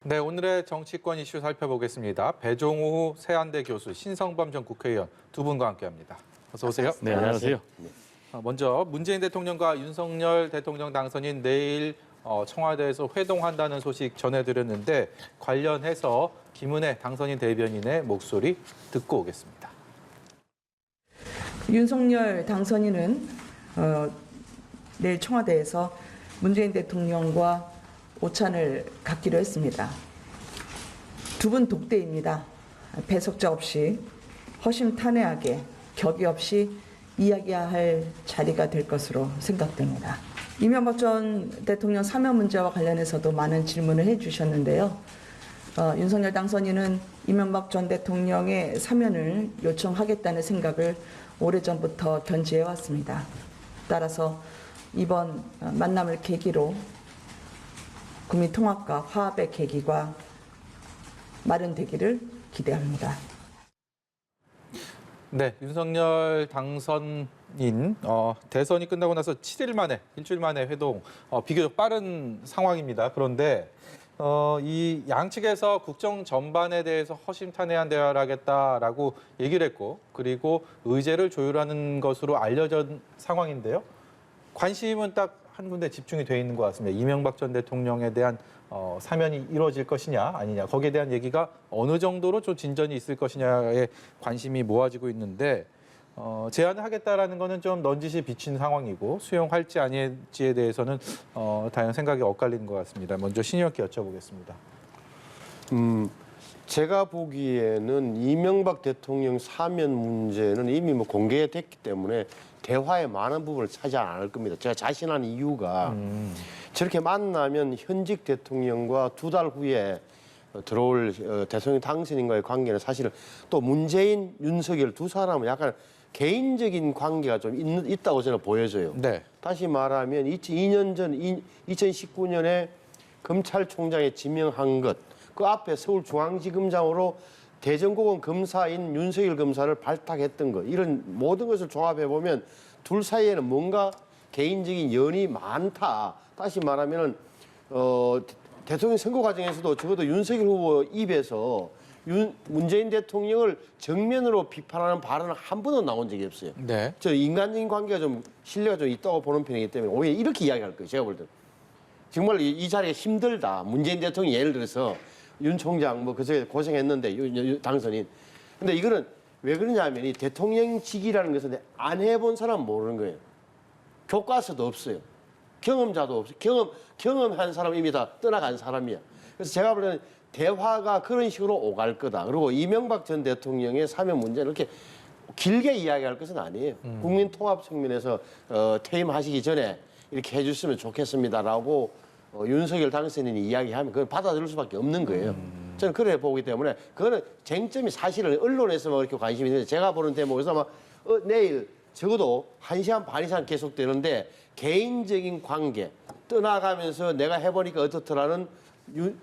네, 오늘의 정치권 이슈 살펴보겠습니다. 배종우 세한대 교수, 신성범 전 국회의원 두 분과 함께합니다. 어서 오세요. 네, 안녕하세요. 먼저 문재인 대통령과 윤석열 대통령 당선인 내일 청와대에서 회동한다는 소식 전해드렸는데 관련해서 김은혜 당선인 대변인의 목소리 듣고 오겠습니다. 윤석열 당선인은 내일 청와대에서 문재인 대통령과 오찬을 갖기로 했습니다. 두 분 독대입니다. 배석자 없이 허심탄회하게 격의 없이 이야기할 자리가 될 것으로 생각됩니다. 이명박 전 대통령 사면 문제와 관련해서도 많은 질문을 해주셨는데요. 윤석열 당선인은 이명박 전 대통령의 사면을 요청하겠다는 생각을 오래전부터 견지해 왔습니다. 따라서 이번 만남을 계기로 국민 통합과 화합의 계기가 마련되기를 기대합니다. 네, 윤석열 당선인 대선이 끝나고 나서 7일 만에, 일주일 만에 회동, 비교적 빠른 상황입니다. 그런데 이 양측에서 국정 전반에 대해서 허심탄회한 대화를 하겠다라고 얘기를 했고, 그리고 의제를 조율하는 것으로 알려진 상황인데요. 관심은 딱 한 군데 집중이 돼 있는 것 같습니다. 이명박 전 대통령에 대한 사면이 이루어질 것이냐 아니냐, 거기에 대한 얘기가 어느 정도로 좀 진전이 있을 것이냐에 관심이 모아지고 있는데 제안을 하겠다라는 거는 좀 넌지시 비친 상황이고 수용할지 아닐지에 대해서는 다양한 생각이 엇갈리는 것 같습니다. 먼저 신 의원께 여쭤보겠습니다. 제가 보기에는 이명박 대통령 사면 문제는 이미 공개됐기 때문에 대화의 많은 부분을 차지하지 않을 겁니다. 제가 자신하는 이유가 저렇게 만나면 현직 대통령과 두 달 후에 들어올 대통령 당선인과의 관계는 사실은 또 문재인, 윤석열 두 사람은 약간 개인적인 관계가 좀 있다고 저는 보여져요. 네. 다시 말하면 2년 전 2019년에 검찰총장에 지명한 것, 그 앞에 서울중앙지검장으로 대전고검 검사인 윤석열 검사를 발탁했던 것, 이런 모든 것을 종합해 보면 둘 사이에는 뭔가 개인적인 연이 많다. 다시 말하면은 대통령 선거 과정에서도 적어도 윤석열 후보 입에서 문재인 대통령을 정면으로 비판하는 발언은 한 번도 나온 적이 없어요. 네. 저 인간적인 관계가 좀 신뢰가 좀 있다고 보는 편이기 때문에 오히려 이렇게 이야기할 거예요. 제가 볼 때는 정말 이 자리가 힘들다. 문재인 대통령이 예를 들어서 윤 총장 그새 고생했는데 당선인. 근데 이거는 왜 그러냐면 이 대통령직이라는 것은 안 해본 사람 모르는 거예요. 교과서도 없어요. 경험자도 없어요. 경험한 사람 이미 다 떠나간 사람이야. 그래서 제가 볼 때는 대화가 그런 식으로 오갈 거다. 그리고 이명박 전 대통령의 사면 문제를 이렇게 길게 이야기할 것은 아니에요. 국민 통합 측면에서 퇴임하시기 전에 이렇게 해주시면 좋겠습니다라고 윤석열 당선인이 이야기하면 그걸 받아들일 수밖에 없는 거예요. 저는 그래 보기 때문에 그거는 쟁점이 사실은 언론에서만 이렇게 관심이 있는데 제가 보는 대목에서 아마 내일 적어도 1시간 반 이상 계속되는데 개인적인 관계 떠나가면서 내가 해보니까 어떻더라는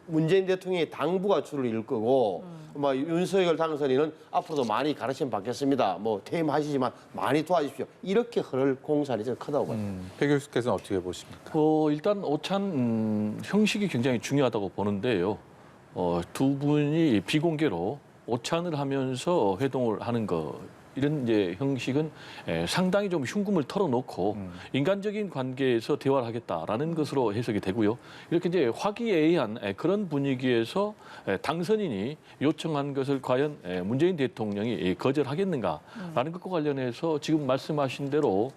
문재인 대통령의 당부가 줄을 이을 거고 윤석열 당선인은 앞으로도 많이 가르침 받겠습니다. 퇴임하시지만 많이 도와주십시오. 이렇게 흐를 공산이 좀 크다고 봐요. 배 교수께서는 어떻게 보십니까? 일단 오찬 형식이 굉장히 중요하다고 보는데요. 두 분이 비공개로 오찬을 하면서 회동을 하는 거, 이런 이제 형식은 상당히 좀 흉금을 털어놓고 인간적인 관계에서 대화를 하겠다라는 것으로 해석이 되고요. 이렇게 이제 화기애애한 그런 분위기에서 당선인이 요청한 것을 과연 문재인 대통령이 거절하겠는가라는 것과 관련해서 지금 말씀하신 대로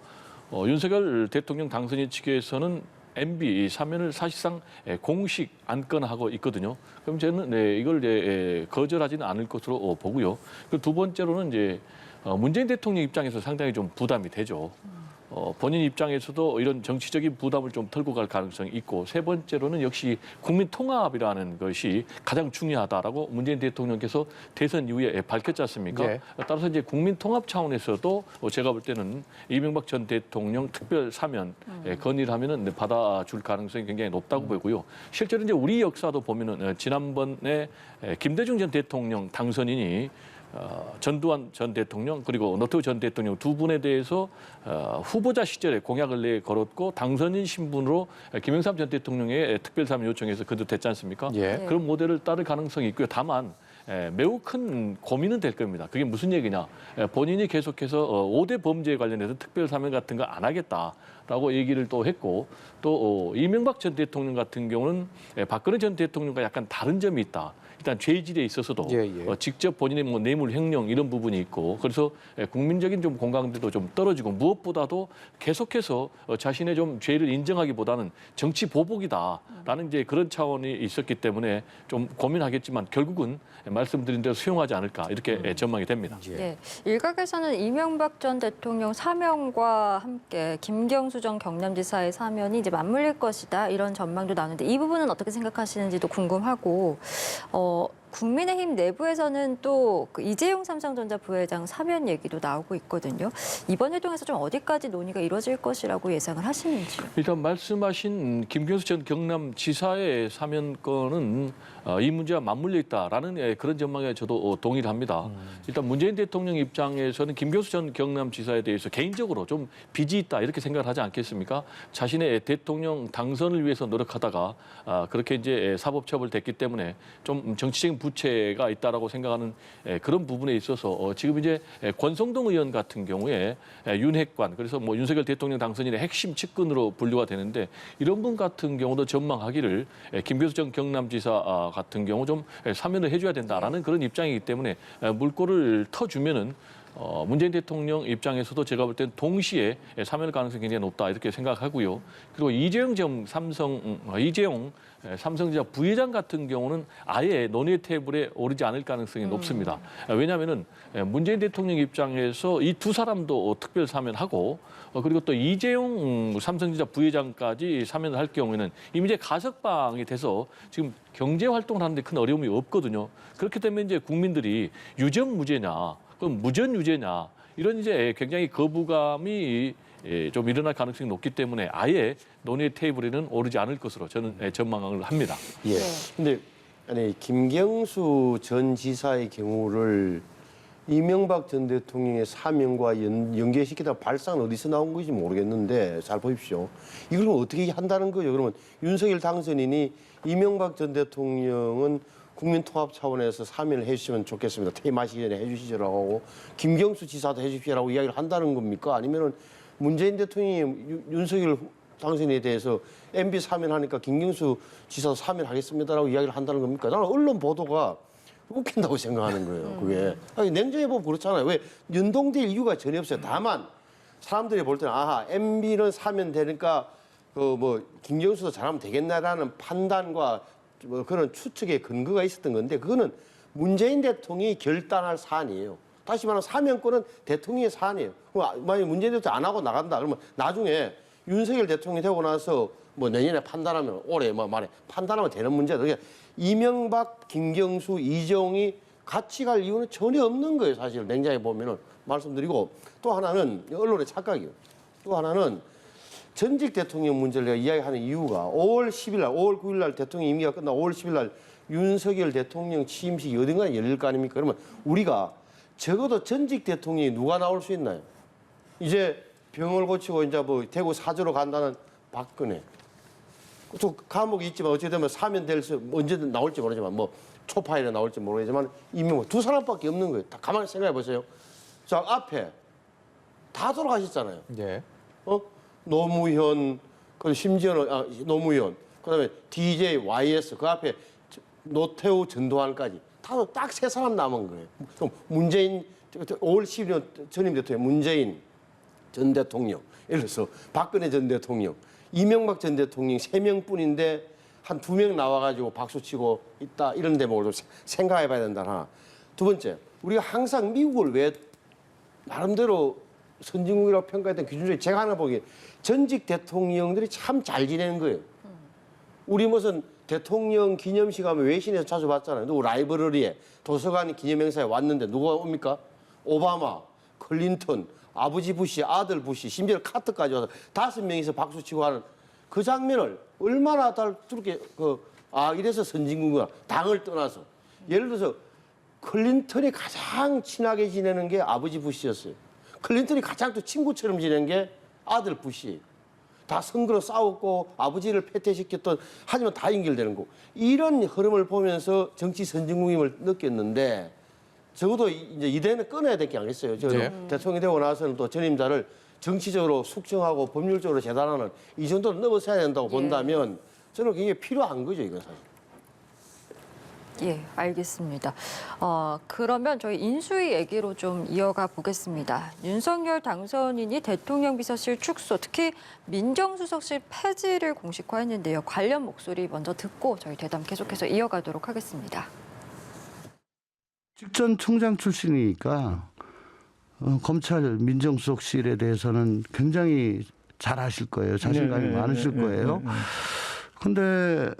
윤석열 대통령 당선인 측에서는 MB 사면을 사실상 공식 안건하고 있거든요. 그럼 저는 이걸 이제 거절하지는 않을 것으로 보고요. 그 두 번째로는 이제 문재인 대통령 입장에서 상당히 좀 부담이 되죠. 본인 입장에서도 이런 정치적인 부담을 좀 털고 갈 가능성이 있고, 세 번째로는 역시 국민 통합이라는 것이 가장 중요하다라고 문재인 대통령께서 대선 이후에 밝혔지 않습니까? 네. 따라서 이제 국민 통합 차원에서도 제가 볼 때는 이명박 전 대통령 특별 사면 건의를 하면은 받아줄 가능성이 굉장히 높다고 보고요. 실제로 이제 우리 역사도 보면은 지난번에 김대중 전 대통령 당선인이 전두환 전 대통령 그리고 노태우 전 대통령 두 분에 대해서 후보자 시절에 공약을 내걸었고 당선인 신분으로 김영삼 전 대통령의 특별사면 요청해서 거듭됐지 않습니까? 예. 그런 모델을 따를 가능성이 있고요. 다만 매우 큰 고민은 될 겁니다. 그게 무슨 얘기냐? 본인이 계속해서 5대 범죄에 관련해서 특별사면 같은 거 안 하겠다라고 얘기를 또 했고 또 이명박 전 대통령 같은 경우는 박근혜 전 대통령과 약간 다른 점이 있다. 일단 죄질에 있어서도 예, 예. 직접 본인의 뭐 뇌물 횡령 이런 부분이 있고 그래서 국민적인 좀 공감대도 좀 떨어지고 무엇보다도 계속해서 자신의 좀 죄를 인정하기보다는 정치 보복이다라는 이제 그런 차원이 있었기 때문에 좀 고민하겠지만 결국은 말씀드린 대로 수용하지 않을까 이렇게 전망이 됩니다. 예. 네, 일각에서는 이명박 전 대통령 사면과 함께 김경수 전 경남지사의 사면이 이제 맞물릴 것이다 이런 전망도 나오는데 이 부분은 어떻게 생각하시는지도 궁금하고 국민의힘 내부에서는 또 그 이재용 삼성전자 부회장 사면 얘기도 나오고 있거든요. 이번 회동에서 좀 어디까지 논의가 이루어질 것이라고 예상을 하시는지요? 일단 말씀하신 김경수 전 경남지사의 사면권은 이 문제와 맞물려 있다라는 그런 전망에 저도 동의를 합니다. 일단 문재인 대통령 입장에서는 김경수 전 경남지사에 대해서 개인적으로 좀 빚이 있다 이렇게 생각을 하지 않겠습니까? 자신의 대통령 당선을 위해서 노력하다가 그렇게 이제 사법처벌됐기 때문에 좀 정치적인 부채가 있다라고 생각하는 그런 부분에 있어서 지금 이제 권성동 의원 같은 경우에 윤핵관 그래서 뭐 윤석열 대통령 당선인의 핵심 측근으로 분류가 되는데 이런 분 같은 경우도 전망하기를 김경수 전 경남지사 같은 경우 좀 사면을 해줘야 된다라는 그런 입장이기 때문에 물꼬를 터주면은 문재인 대통령 입장에서도 제가 볼 때는 동시에 사면 가능성이 굉장히 높다 이렇게 생각하고요. 그리고 이재용 삼성전자 부회장 같은 경우는 아예 논의 테이블에 오르지 않을 가능성이 높습니다. 왜냐하면은 문재인 대통령 입장에서 이 두 사람도 특별 사면하고 그리고 또 이재용 삼성전자 부회장까지 사면을 할 경우에는 이미 이제 가석방이 돼서 지금 경제 활동을 하는데 큰 어려움이 없거든요. 그렇기 때문에 이제 국민들이 유전 무죄냐 그럼 무전 유죄냐 이런 이제 굉장히 거부감이 좀 일어날 가능성이 높기 때문에 아예 논의 테이블에는 오르지 않을 것으로 저는 전망을 합니다. 예. 근데 아니 김경수 전 지사의 경우를 이명박 전 대통령의 사면과 연계시키다 발상은 어디서 나온 건지 모르겠는데 잘 보십시오. 이걸 그럼 어떻게 한다는 거죠? 그러면 윤석열 당선인이 이명박 전 대통령은 국민통합 차원에서 사면을 해주시면 좋겠습니다. 퇴임하시기 전에 해주시라고 하고 김경수 지사도 해주시라고 이야기를 한다는 겁니까? 아니면은 문재인 대통령이 윤석열 당선인에 대해서 MB 사면하니까 김경수 지사도 사면하겠습니다라고 이야기를 한다는 겁니까? 나는 언론 보도가 웃긴다고 생각하는 거예요. 그게 아니, 냉정해 보면 그렇잖아요. 왜 연동될 이유가 전혀 없어요. 다만 사람들이 볼 때는 아하 MB는 사면되니까 그 뭐 김경수도 잘하면 되겠나라는 판단과 뭐 그런 추측의 근거가 있었던 건데 그거는 문재인 대통령이 결단할 사안이에요. 다시 말하면 사면권은 대통령의 사안이에요. 만약에 문재인 대통령이 안 하고 나간다 그러면 나중에 윤석열 대통령이 되고 나서 뭐 내년에 판단하면 올해 뭐 말에 판단하면 되는 문제다. 그러니까 이명박, 김경수, 이재용이 같이 갈 이유는 전혀 없는 거예요. 사실 냉정히 보면은 말씀드리고 또 하나는 언론의 착각이에요. 또 하나는 전직 대통령 문제를 내가 이야기하는 이유가 5월 10일 날, 5월 9일 날 대통령 임기가 끝나고 5월 10일 날 윤석열 대통령 취임식이 어딘가에 열릴 거 아닙니까? 그러면 우리가 적어도 전직 대통령이 누가 나올 수 있나요? 이제 병을 고치고 이제 뭐 대구 사저로 간다는 박근혜. 또 감옥이 있지만 어찌 되면 사면될 수 언제든 나올지 모르지만 뭐 초파일에 나올지 모르겠지만 이명박 두 사람밖에 없는 거예요. 다 가만히 생각해 보세요. 자 앞에 다 돌아가셨잖아요. 예. 노무현, 그 심지어는 노무현, 그다음에 DJ, YS 그 앞에 노태우, 전두환까지 다 딱 세 사람 남은 거예요. 그럼 문재인 5월 10일 전임 대통령 문재인 전 대통령, 예를 들어서 박근혜 전 대통령, 이명박 전 대통령 3명뿐인데 한 2명 나와가지고 박수치고 있다 이런 대목을 좀 생각해봐야 된다 하나. 두 번째, 우리가 항상 미국을 왜 나름대로 선진국이라고 평가했던 기준 중에 제가 하나 보기에 전직 대통령들이 참 잘 지내는 거예요. 우리 무슨 대통령 기념식 하면 외신에서 자주 봤잖아요. 누구 라이브러리에 도서관 기념행사에 왔는데 누가 옵니까? 오바마, 클린턴, 아버지 부시, 아들 부시, 심지어 카트까지 와서 5명이서 박수치고 하는 그 장면을 얼마나 다르게 이래서 선진국이야. 당을 떠나서 예를 들어서 클린턴이 가장 친하게 지내는 게 아버지 부시였어요. 클린턴이 가장 또 친구처럼 지낸 게 아들 부시. 다 선거로 싸웠고 아버지를 패퇴시켰던 하지만 다 연결되는 거. 이런 흐름을 보면서 정치 선진국임을 느꼈는데 적어도 이제 이대는 끊어야 될 게 아니겠어요. 저 네. 대통령이 되고 나서는 또 전임자를 정치적으로 숙청하고 법률적으로 재단하는 이 정도는 넘어서야 된다고 본다면 저는 굉장히 필요한 거죠, 이건 사실. 예, 알겠습니다. 그러면 저희 인수위 얘기로 좀 이어가 보겠습니다. 윤석열 당선인이 대통령 비서실 축소, 특히 민정수석실 폐지를 공식화했는데요. 관련 목소리 먼저 듣고 저희 대담 계속해서 이어가도록 하겠습니다. 직전 총장 출신이니까 검찰 민정수석실에 대해서는 굉장히 잘 아실 거예요. 자신감이 많으실 거예요. 근데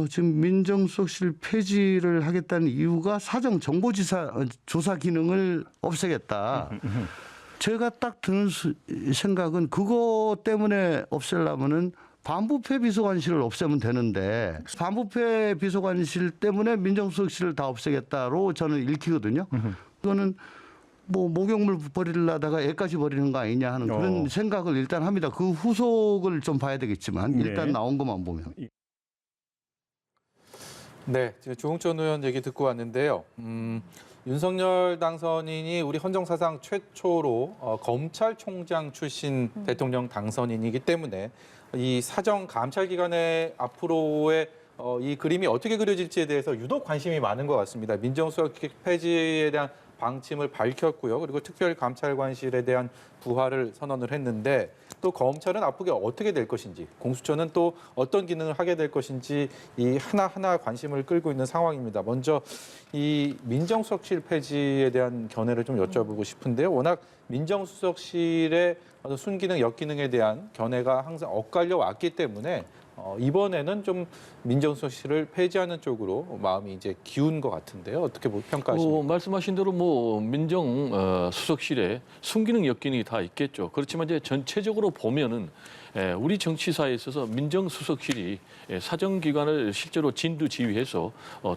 지금 민정수석실 폐지를 하겠다는 이유가 사정 조사 기능을 없애겠다. 제가 딱 드는 생각은 그거 때문에 없애려면은 반부패 비서관실을 없애면 되는데 반부패 비서관실 때문에 민정수석실을 다 없애겠다로 저는 읽히거든요. 그거는 뭐 목욕물 버리려다가 애까지 버리는 거 아니냐 하는 그런 생각을 일단 합니다. 그 후속을 좀 봐야 되겠지만 일단 나온 것만 보면. 네, 지금 조홍천 의원 얘기 듣고 왔는데요. 윤석열 당선인이 우리 헌정사상 최초로 검찰총장 출신 대통령 당선인이기 때문에 이 사정 감찰 기관의 앞으로의 이 그림이 어떻게 그려질지에 대해서 유독 관심이 많은 것 같습니다. 민정수석실 폐지에 대한 방침을 밝혔고요. 그리고 특별감찰관실에 대한 부활을 선언을 했는데 또 검찰은 앞으로 어떻게 될 것인지, 공수처는 또 어떤 기능을 하게 될 것인지 이 하나하나 관심을 끌고 있는 상황입니다. 먼저 이 민정수석실 폐지에 대한 견해를 좀 여쭤보고 싶은데요. 워낙 민정수석실의 어떤 순기능, 역기능에 대한 견해가 항상 엇갈려 왔기 때문에 이번에는 좀 민정수석실을 폐지하는 쪽으로 마음이 이제 기운 것 같은데요. 어떻게 평가하십니까? 말씀하신 대로 뭐 민정 수석실에 순기능, 역기능이 다 있겠죠. 그렇지만 이제 전체적으로 보면은 우리 정치사에 있어서 민정수석실이 사정기관을 실제로 진두지휘해서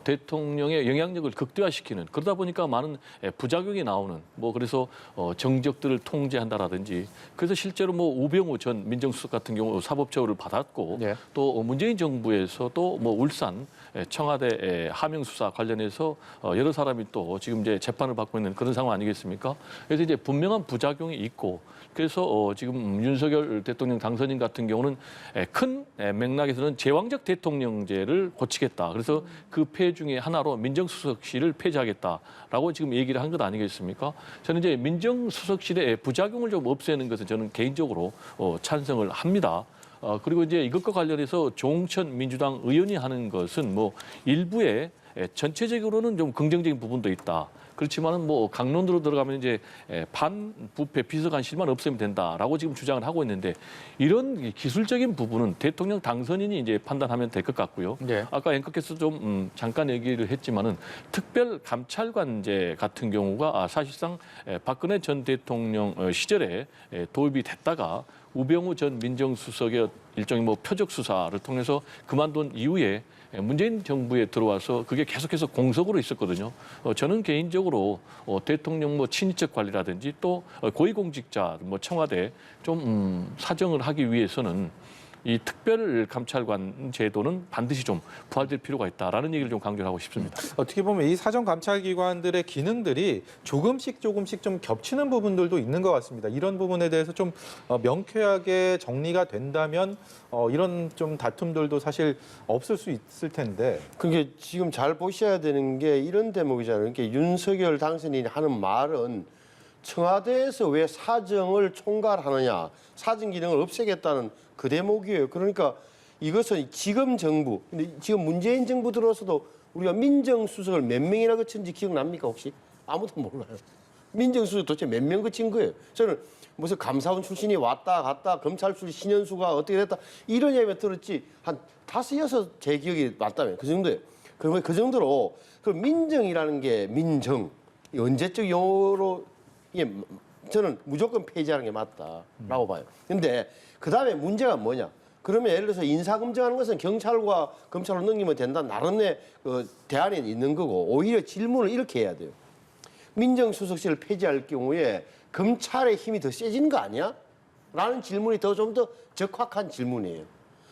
대통령의 영향력을 극대화시키는 그러다 보니까 많은 부작용이 나오는 뭐 그래서 정적들을 통제한다라든지 그래서 실제로 뭐 우병우 전 민정수석 같은 경우 사법처우를 받았고 네. 또 문재인 정부에서도 뭐 울산 청와대 하명 수사 관련해서 여러 사람이 또 지금 이제 재판을 받고 있는 그런 상황 아니겠습니까? 그래서 이제 분명한 부작용이 있고 그래서 지금 윤석열 대통령 당선인 같은 경우는 큰 맥락에서는 제왕적 대통령제를 고치겠다. 그래서 그 폐 중에 하나로 민정수석실을 폐지하겠다라고 지금 얘기를 한 것 아니겠습니까? 저는 이제 민정수석실의 부작용을 좀 없애는 것은 저는 개인적으로 찬성을 합니다. 그리고 이제 이것과 관련해서 조홍천 민주당 의원이 하는 것은 뭐 일부에 전체적으로는 좀 긍정적인 부분도 있다. 그렇지만은 뭐 강론으로 들어가면 이제 반부패 비서관실만 없애면 된다라고 지금 주장을 하고 있는데 이런 기술적인 부분은 대통령 당선인이 이제 판단하면 될 것 같고요. 네. 아까 앵커께서 좀 잠깐 얘기를 했지만은 특별 감찰관제 같은 경우가 사실상 박근혜 전 대통령 시절에 도입이 됐다가 우병우 전 민정수석의 일종의 뭐 표적 수사를 통해서 그만둔 이후에 문재인 정부에 들어와서 그게 계속해서 공석으로 있었거든요. 저는 개인적으로 대통령 뭐 친인척 관리라든지 또 고위공직자 뭐 청와대 좀 사정을 하기 위해서는 이 특별 감찰관 제도는 반드시 좀 부활될 필요가 있다라는 얘기를 좀 강조를 하고 싶습니다. 어떻게 보면 이 사정 감찰 기관들의 기능들이 조금씩 좀 겹치는 부분들도 있는 것 같습니다. 이런 부분에 대해서 좀 명쾌하게 정리가 된다면 이런 좀 다툼들도 사실 없을 수 있을 텐데. 그게 지금 잘 보셔야 되는 게 이런 대목이잖아요. 그러니까 윤석열 당선인이 하는 말은 청와대에서 왜 사정을 총괄하느냐, 사정 기능을 없애겠다는 그 대목이에요. 그러니까 이것은 지금 정부, 근데 지금 문재인 정부 들어서도 우리가 민정수석을 몇 명이나 거쳤는지 기억납니까 혹시? 아무도 몰라요. 민정수석 도대체 몇 명 거친 거예요. 저는 무슨 감사원 출신이 왔다 갔다 검찰 출신 신현수가 어떻게 됐다 이런 얘기만 들었지 한 5, 6 제 기억이 맞다면 그 정도예요. 그 정도로 그 민정이라는 게 민정 언제적 용어로 이게 저는 무조건 폐지하는 게 맞다라고 봐요. 근데 그 다음에 문제가 뭐냐? 그러면 예를 들어서 인사검증하는 것은 경찰과 검찰로 넘기면 된다. 나름의 대안이 있는 거고 오히려 질문을 이렇게 해야 돼요. 민정수석실을 폐지할 경우에 검찰의 힘이 더 세지는 거 아니야? 라는 질문이 좀 더 적확한 질문이에요.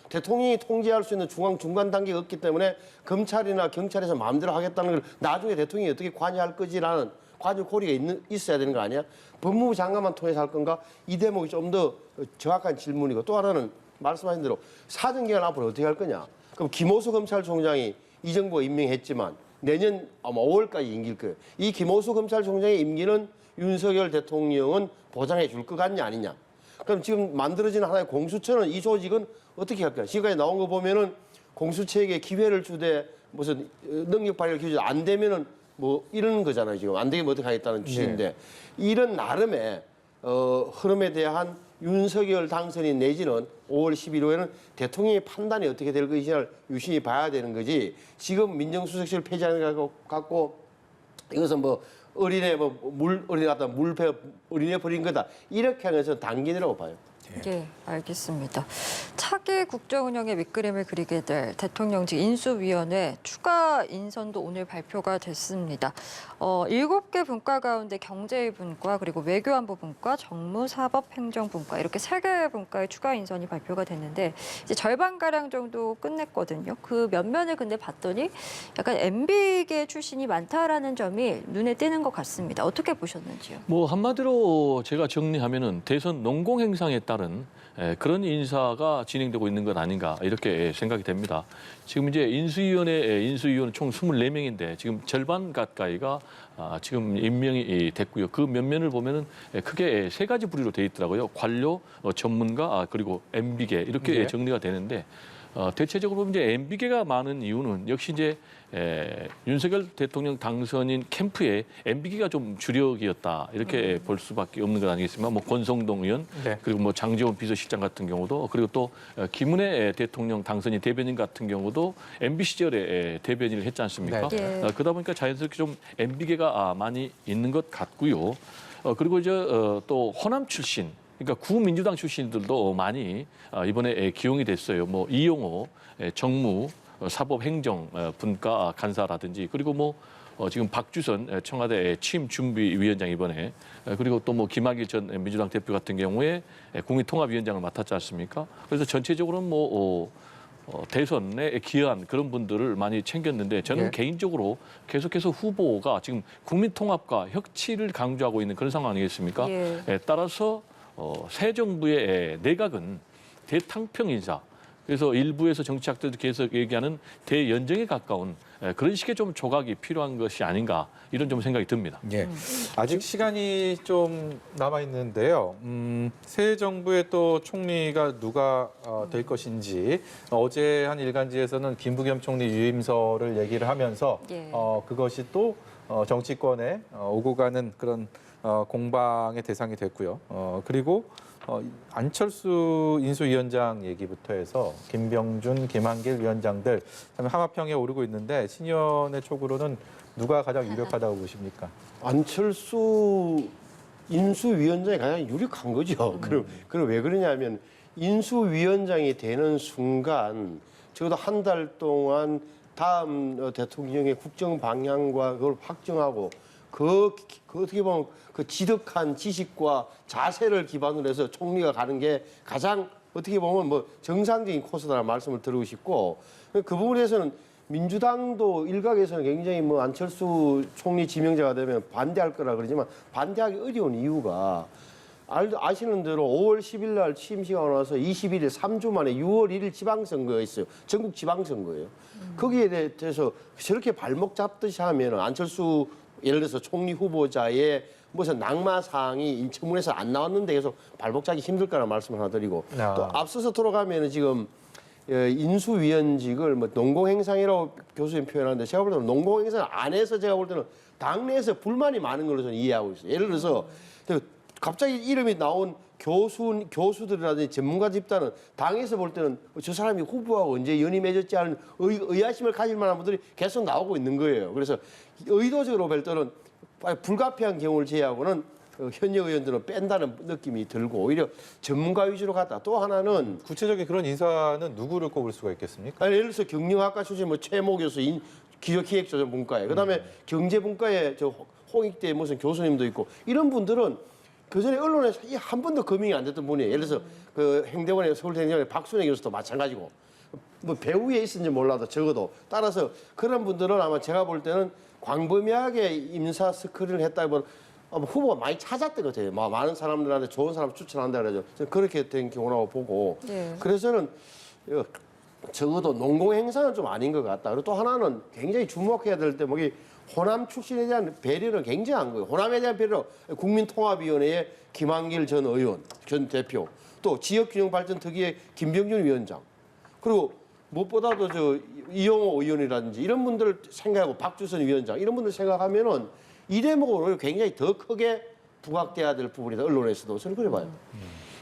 대통령이 통제할 수 있는 중간 단계가 없기 때문에 검찰이나 경찰에서 마음대로 하겠다는 걸 나중에 대통령이 어떻게 관여할 거지라는 관여 고리가 있어야 되는 거 아니야? 법무부 장관만 통해서 할 건가? 이 대목이 좀 더 정확한 질문이고 또 하나는 말씀하신 대로 사정기간 앞으로 어떻게 할 거냐? 그럼 김호수 검찰총장이 이 정부가 임명했지만 내년 아마 5월까지 임기일 거예요. 이 김호수 검찰총장의 임기는 윤석열 대통령은 보장해 줄 것 같냐 아니냐? 그럼 지금 만들어진 하나의 공수처는 이 조직은 어떻게 할 거야? 지금까지 나온 거 보면은 공수처에게 기회를 주되 무슨 능력 발휘를 기회 안 되면은 뭐 이러는 거잖아요. 지금 안 되면 어떻게 하겠다는 취지인데 이런 나름의 흐름에 대한 윤석열 당선인 내지는 5월 10일 후에는 대통령의 판단이 어떻게 될 것인지를 유심히 봐야 되는 거지. 지금 민정수석실 폐지하는 거 갖고 이것은 뭐 어린애 어린애 갖다 어린애 버린 거다 이렇게 하는 것은 당긴이라고 봐요. 예, 알겠습니다. 차기 국정 운영의 밑그림을 그리게 될 대통령직 인수위원회 추가 인선도 오늘 발표가 됐습니다. 7개 분과 가운데 경제의 분과 그리고 외교안보 분과 정무사법행정분과 이렇게 3개 분과의 추가 인선이 발표가 됐는데 이제 절반가량 정도 끝냈거든요. 그 면면을 근데 봤더니 약간 MB계 출신이 많다라는 점이 눈에 띄는 것 같습니다. 어떻게 보셨는지요? 뭐 한마디로 제가 정리하면은 대선 농공 행상에 따른 그런 인사가 진행되고 있는 것 아닌가 이렇게 생각이 됩니다. 지금 이제 인수위원 총 24명인데 지금 절반 가까이가 지금 임명이 됐고요. 그 면면을 보면은 크게 3가지 부류로 돼 있더라고요. 관료, 전문가, 그리고 MB계 이렇게 네. 정리가 되는데 대체적으로 이제 MB계가 많은 이유는 역시 이제 윤석열 대통령 당선인 캠프에 MB계가 좀 주력이었다 이렇게 볼 수밖에 없는 것 아니겠습니까? 뭐 권성동 의원 네. 그리고 뭐 장제원 비서실장 같은 경우도 그리고 또 김은혜 대통령 당선인 대변인 같은 경우도 MB 시절에 대변인을 했지 않습니까? 네. 예. 그러다 보니까 자연스럽게 좀 MB계가 많이 있는 것 같고요. 그리고 이제 또 호남 출신. 그러니까 구민주당 출신들도 많이 이번에 기용이 됐어요. 뭐 이용호 정무 사법행정 분과 간사라든지 그리고 뭐 지금 박주선 청와대 취임준비위원장 이번에 그리고 또 뭐 김학일 전 민주당 대표 같은 경우에 국민통합위원장을 맡았지 않습니까? 그래서 전체적으로는 뭐 대선에 기여한 그런 분들을 많이 챙겼는데 저는 네. 개인적으로 계속해서 후보가 지금 국민통합과 혁치를 강조하고 있는 그런 상황 아니겠습니까? 예. 따라서 새 정부의 내각은 대탕평 인사. 그래서 일부에서 정치학들도 계속 얘기하는 대연정에 가까운 그런 식의 좀 조각이 필요한 것이 아닌가 이런 좀 생각이 듭니다. 예. 아직 시간이 좀 남아 있는데요. 새 정부의 또 총리가 누가 될 것인지 어제 한 일간지에서는 김부겸 총리 유임설을 얘기를 하면서 예. 그것이 또 정치권에 오고 가는 그런 공방의 대상이 됐고요. 그리고 안철수 인수위원장 얘기부터 해서 김병준, 김한길 위원장들 하마평에 오르고 있는데 신의원의 촉으로는 누가 가장 유력하다고 보십니까? 안철수 인수위원장이 가장 유력한 거죠. 그럼 왜 그러냐면 인수위원장이 되는 순간 적어도 한 달 동안 다음 대통령의 국정 방향과 그걸 확정하고 그 어떻게 보면 그 지득한 지식과 자세를 기반으로 해서 총리가 가는 게 가장 어떻게 보면 뭐 정상적인 코스다라는 말씀을 드리고 싶고 그 부분에서는 민주당도 일각에서는 굉장히 뭐 안철수 총리 지명자가 되면 반대할 거라 그러지만 반대하기 어려운 이유가 아시는 대로 5월 10일 날 취임식하고 나서 21일 3주 만에 6월 1일 지방선거가 있어요. 전국 지방선거예요. 거기에 대해서 저렇게 발목 잡듯이 하면 안철수 예를 들어서 총리 후보자의 무슨 낙마사항이 인천문에서 안 나왔는데 계속 발목 잡기 힘들 거라는 말씀을 하나 드리고 또 앞서서 돌아가면 지금 인수위원직을 뭐 농공행상이라고 교수님 표현하는데 제가 볼 때는 농공행상 안에서 제가 볼 때는 당내에서 불만이 많은 걸로 저는 이해하고 있어요. 예를 들어서 갑자기 이름이 나온 교수들이라든지 전문가 집단은 당에서 볼 때는 저 사람이 후보하고 언제 연이 맺었지 하는 의아심을 가질 만한 분들이 계속 나오고 있는 거예요. 그래서 의도적으로 볼 때는 불가피한 경우를 제외하고는 현역 의원들은 뺀다는 느낌이 들고 오히려 전문가 위주로 갔다. 또 하나는 구체적인 그런 인사는 누구를 꼽을 수가 있겠습니까? 예를 들어서 경영학과 출신 뭐 최모 교수, 기획조정분과에, 그다음에 경제분과에 저 홍익대 무슨 교수님도 있고 이런 분들은 그 전에 언론에서 한 번도 거명이 안 됐던 분이에요. 예를 들어서 그 행대원의 서울대 행정원의 박순애 교수도 마찬가지고 뭐 배후에 있는지 몰라도 적어도 따라서 그런 분들은 아마 제가 볼 때는 광범위하게 임사 스크린을 했다면 후보가 많이 찾았던 것 같아요. 많은 사람들한테 좋은 사람 추천한다 그러죠. 저는 그렇게 된 경우라고 보고 네. 그래서는 적어도 농공 행사는 좀 아닌 것 같다. 그리고 또 하나는 굉장히 주목해야 될 대목이 호남 출신에 대한 배려는 굉장한 거예요. 호남에 대한 배려, 국민통합위원회의 김한길 전 의원, 전 대표, 또 지역균형발전특위의 김병준 위원장, 그리고 무엇보다도 저 이용호 의원이라든지 이런 분들 생각하고 박주선 위원장 이런 분들 생각하면은 이 대목으로 굉장히 더 크게 부각돼야 될 부분이다. 언론에서도 저는 그래 봐요.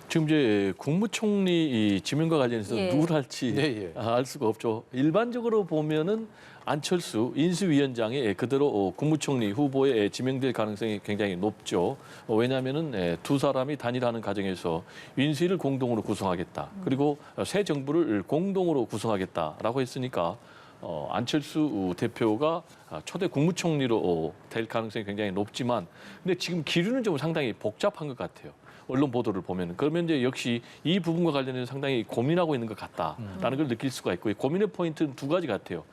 지금 이제 국무총리 지명과 관련해서 예. 누굴 할지 예. 알 수가 없죠. 일반적으로 보면은 안철수 인수위원장이 그대로 국무총리 후보에 지명될 가능성이 굉장히 높죠. 왜냐하면은 두 사람이 단일화하는 과정에서 인수위를 공동으로 구성하겠다. 그리고 새 정부를 공동으로 구성하겠다라고 했으니까 안철수 대표가 초대 국무총리로 될 가능성이 굉장히 높지만, 근데 지금 기류는 좀 상당히 복잡한 것 같아요. 언론 보도를 보면. 그러면 이제 역시 이 부분과 관련해서 상당히 고민하고 있는 것 같다라는 걸 느낄 수가 있고, 고민의 포인트는 두 가지 같아요.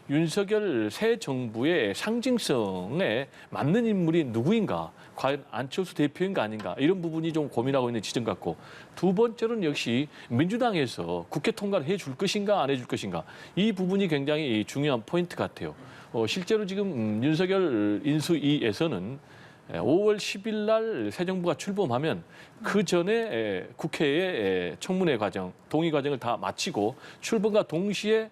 윤석열 새 정부의 상징성에 맞는 인물이 누구인가, 과연 안철수 대표인가 아닌가, 이런 부분이 좀 고민하고 있는 지점 같고, 두 번째로는 역시 민주당에서 국회 통과를 해줄 것인가 안 해줄 것인가, 이 부분이 굉장히 중요한 포인트 같아요. 실제로 지금 윤석열 인수위에서는 5월 10일 날 새 정부가 출범하면 그 전에 국회의 청문회 과정, 동의 과정을 다 마치고 출범과 동시에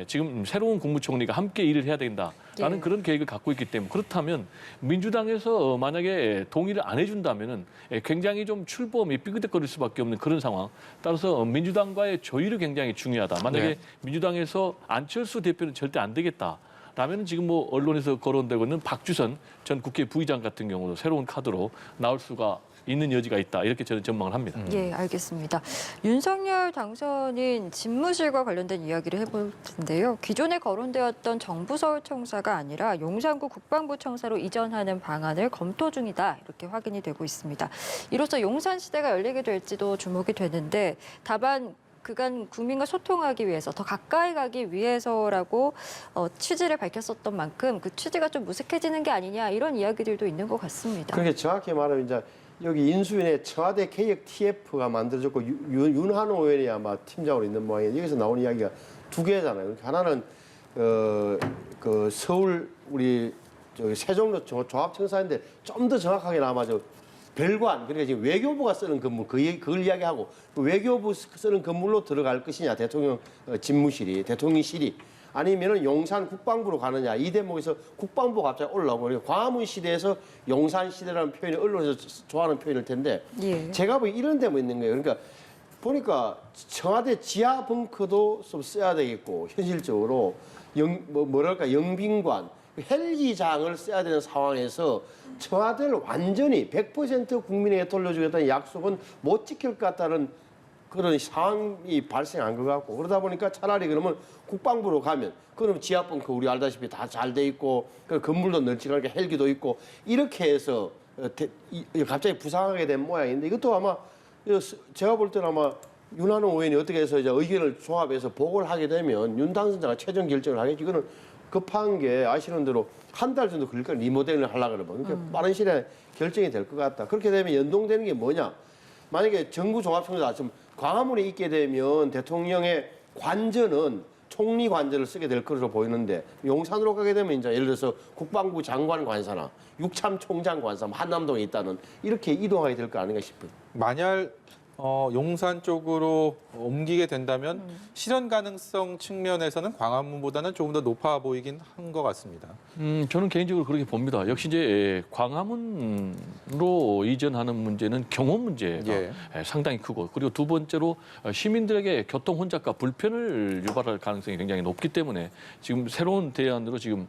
지금 새로운 국무총리가 함께 일을 해야 된다라는 예. 그런 계획을 갖고 있기 때문에, 그렇다면 민주당에서 만약에 동의를 안 해준다면은 굉장히 좀 출범이 삐그덕거릴 수밖에 없는 그런 상황. 따라서 민주당과의 조율이 굉장히 중요하다. 만약에 네. 민주당에서 안철수 대표는 절대 안 되겠다. 라면 지금 뭐 언론에서 거론되고 있는 박주선 전 국회 부의장 같은 경우도 새로운 카드로 나올 수가 있는 여지가 있다. 이렇게 저는 전망을 합니다. 예, 알겠습니다. 윤석열 당선인 집무실과 관련된 이야기를 해볼 텐데요. 기존에 거론되었던 정부서울청사가 아니라 용산구 국방부청사로 이전하는 방안을 검토 중이다. 이렇게 확인이 되고 있습니다. 이로써 용산시대가 열리게 될지도 주목이 되는데, 다만 그간 국민과 소통하기 위해서, 더 가까이 가기 위해서라고 취지를 밝혔었던 만큼 그 취지가 좀 무색해지는 게 아니냐, 이런 이야기들도 있는 것 같습니다. 그렇게 정확히 말하면 이제 여기 인수위에 청와대 개혁 TF가 만들어졌고 윤한호 의원이 아마 팀장으로 있는 모양이에요. 여기서 나오는 이야기가 두 개잖아요. 하나는 그 서울 우리 저기 세종로 종합청사인데 좀 더 정확하게 아마 저 별관, 그러니까 지금 외교부가 쓰는 건물, 그걸 이야기하고 외교부 쓰는 건물로 들어갈 것이냐, 대통령 집무실이, 대통령실이, 아니면은 용산 국방부로 가느냐, 이 대목에서 국방부가 갑자기 올라오고, 그러니까 광화문 시대에서 용산 시대라는 표현이 언론에서 좋아하는 표현일 텐데, 예. 제가 보기 이런 데も있는 거예요. 그러니까 보니까 청와대 지하 벙커도 좀 써야 되겠고, 현실적으로 뭐랄까 영빈관, 헬기장을 써야 되는 상황에서 청와대를 완전히 100% 국민에게 돌려주겠다는 약속은 못 지킬 것 같다는 그런 상황이 발생한 것 같고, 그러다 보니까 차라리 그러면 국방부로 가면, 그럼 지하 벙커 우리 알다시피 다 잘 돼 있고, 그 건물도 널찍하게 헬기도 있고, 이렇게 해서 갑자기 부상하게 된 모양인데, 이것도 아마 제가 볼 때는 아마 윤한호 의원이 어떻게 해서 이제 의견을 조합해서 보고를 하게 되면 윤 당선자가 최종 결정을 하겠지. 이거는 급한 게 아시는 대로 한 달 정도 걸릴 거예요. 리모델링을 하려고 그러면. 그러니까 빠른 시일에 결정이 될 것 같다. 그렇게 되면 연동되는 게 뭐냐. 만약에 정부 종합청사 좀 광화문에 있게 되면 대통령의 관저는 총리 관저를 쓰게 될 것으로 보이는데, 용산으로 가게 되면 이제 예를 들어서 국방부 장관 관사나 육참 총장 관사, 한남동에 있다는, 이렇게 이동하게 될 거 아닌가 싶어요. 만약 용산 쪽으로 옮기게 된다면 실현 가능성 측면에서는 광화문보다는 조금 더 높아 보이긴 한 것 같습니다. 저는 개인적으로 그렇게 봅니다. 역시 이제 광화문으로 이전하는 문제는 경호 문제가 예. 상당히 크고, 그리고 두 번째로 시민들에게 교통 혼잡과 불편을 유발할 가능성이 굉장히 높기 때문에 지금 새로운 대안으로 지금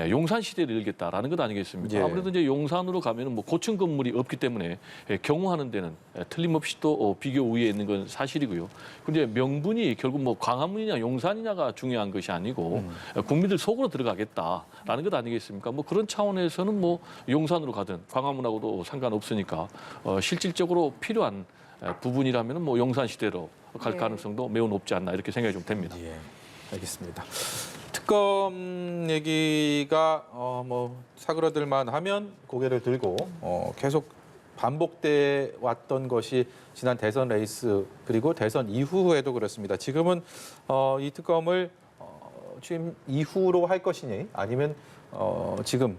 용산 시대를 열겠다라는 것 아니겠습니까? 예. 아무래도 이제 용산으로 가면은 뭐 고층 건물이 없기 때문에 경호하는 데는 틀림없이 또 비교 우위에 있는 건 사실이고요. 근데 명분이 결국 뭐 광화문이냐 용산이냐가 중요한 것이 아니고 국민들 속으로 들어가겠다라는 것 아니겠습니까? 뭐 그런 차원에서는 뭐 용산으로 가든 광화문하고도 상관없으니까 실질적으로 필요한 부분이라면 뭐 용산 시대로 갈 예. 가능성도 매우 높지 않나 이렇게 생각이 좀 됩니다. 예, 알겠습니다. 특검 얘기가 뭐 사그러들만 하면 고개를 들고 계속 반복돼 왔던 것이 지난 대선 레이스 그리고 대선 이후에도 그렇습니다. 지금은 이 특검을 취임 이후로 할 것이니 아니면 지금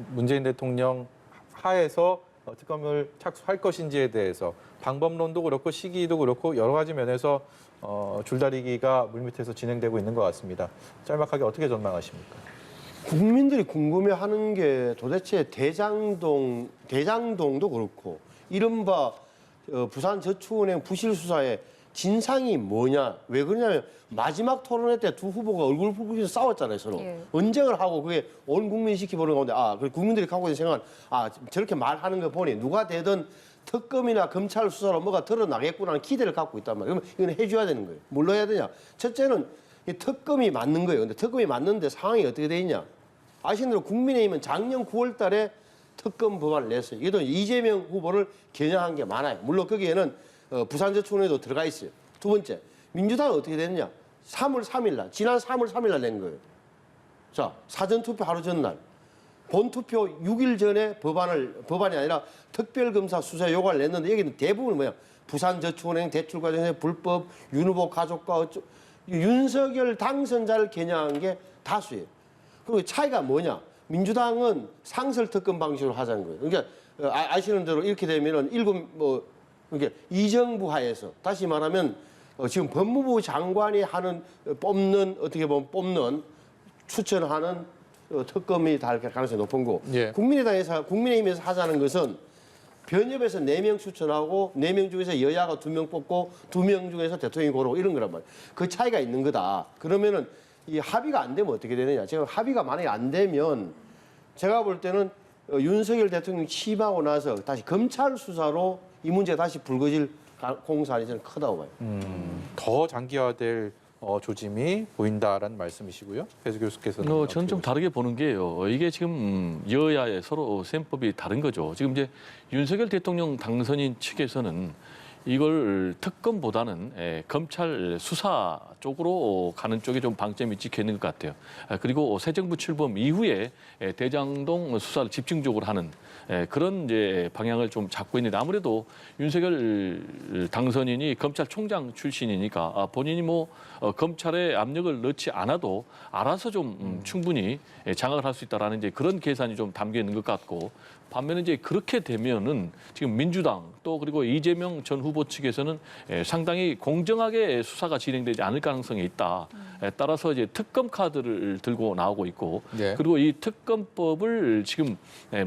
문재인 대통령 하에서 특검을 착수할 것인지에 대해서 방법론도 그렇고 시기도 그렇고 여러 가지 면에서 줄다리기가 물밑에서 진행되고 있는 것 같습니다. 짤막하게 어떻게 전망하십니까? 국민들이 궁금해하는 게 도대체 대장동도 그렇고 이른바 부산저축은행 부실 수사의 진상이 뭐냐? 왜 그러냐면 마지막 토론회 때 두 후보가 얼굴 붉히면서 싸웠잖아요, 서로. 예. 언쟁을 하고 그게 온 국민이 지켜보는 가운데 국민들이 갖고 있는 생각은 저렇게 말하는 거 보니 누가 되든 특검이나 검찰 수사로 뭐가 드러나겠구나는 기대를 갖고 있단 말이에요. 그러면 이건 해줘야 되는 거예요. 뭘로 해야 되냐? 첫째는 이 특검이 맞는 거예요. 근데 특검이 맞는데 상황이 어떻게 돼 있냐? 아시는 대로 국민의힘은 작년 9월 달에 특검 법안을 냈어요. 이것도 이재명 후보를 겨냥한 게 많아요. 물론 거기에는 부산저축은행도 들어가 있어요. 두 번째, 민주당은 어떻게 됐냐? 3월 3일 날, 지난 3월 3일 날 낸 거예요. 자, 사전투표 하루 전날. 본투표 6일 전에 법안이 아니라 특별검사 수사 요구를 냈는데 여기는 대부분 뭐야? 부산저축은행 대출 과정에서 불법, 윤 후보 가족과 윤석열 당선자를 겨냥한 게 다수예요. 그리고 차이가 뭐냐? 민주당은 상설특검 방식으로 하자는 거예요. 그러니까 아시는 대로 이렇게 되면은 그러니까 이 정부 하에서 다시 말하면 지금 법무부 장관이 어떻게 보면 뽑는 추천하는 특검이 달 가능성이 높은 거고 예. 국민의힘에서 하자는 것은 변협에서 4명 추천하고 4명 중에서 여야가 2명 뽑고 2명 중에서 대통령이 고르고 이런 거란 말이에요. 그 차이가 있는 거다. 그러면은 이 합의가 안 되면 어떻게 되느냐. 제가 합의가 만약에 안 되면 제가 볼 때는 윤석열 대통령이 취임하고 나서 다시 검찰 수사로 이 문제가 다시 불거질 공산이 저는 크다고 봐요. 더 장기화될 조짐이 보인다라는 말씀이시고요. 배수 교수께서는 저는 좀 어떻게 다르게 보는 게요. 이게 지금 여야의 서로 셈법이 다른 거죠. 지금 이제 윤석열 대통령 당선인 측에서는 이걸 특검보다는 검찰 수사 쪽으로 가는 쪽에 좀 방점이 찍혀 있는 것 같아요. 그리고 새 정부 출범 이후에 대장동 수사를 집중적으로 하는 그런 이제 방향을 좀 잡고 있는데 아무래도 윤석열 당선인이 검찰총장 출신이니까 본인이 뭐 검찰에 압력을 넣지 않아도 알아서 좀 충분히 장악을 할 수 있다라는 이제 그런 계산이 좀 담겨 있는 것 같고 반면에 이제 그렇게 되면은 지금 민주당 또 그리고 이재명 전 후보 측에서는 상당히 공정하게 수사가 진행되지 않을 가능성이 있다. 따라서 이제 특검 카드를 들고 나오고 있고 네. 그리고 이 특검법을 지금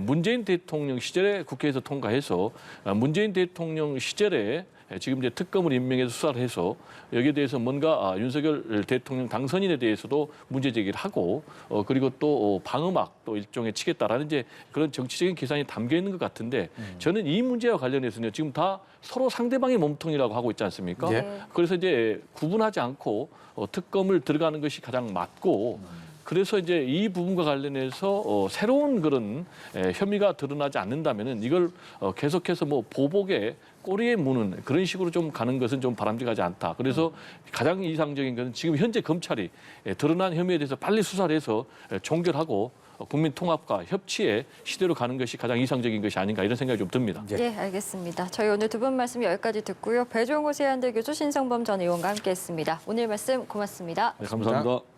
문재인 대통령 시절에 국회에서 통과해서 문재인 대통령 시절에 지금 이제 특검을 임명해서 수사를 해서 여기에 대해서 뭔가 윤석열 대통령 당선인에 대해서도 문제 제기를 하고 그리고 또 방어막 또 일종의 치겠다라는 이제 그런 정치적인 계산이 담겨 있는 것 같은데 저는 이 문제와 관련해서는 지금 다 서로 상대방의 몸통이라고 하고 있지 않습니까? 예. 그래서 이제 구분하지 않고 특검을 들어가는 것이 가장 맞고 그래서 이제 이 부분과 관련해서 새로운 그런 혐의가 드러나지 않는다면은 이걸 계속해서 뭐 보복에 꼬리에 무는 그런 식으로 좀 가는 것은 좀 바람직하지 않다. 그래서 가장 이상적인 것은 지금 현재 검찰이 드러난 혐의에 대해서 빨리 수사를 해서 종결하고 국민 통합과 협치의 시대로 가는 것이 가장 이상적인 것이 아닌가 이런 생각이 좀 듭니다. 네, 알겠습니다. 저희 오늘 두 분 말씀 여기까지 듣고요. 배종호 세한대 교수 신성범 전 의원과 함께했습니다. 오늘 말씀 고맙습니다. 네, 감사합니다.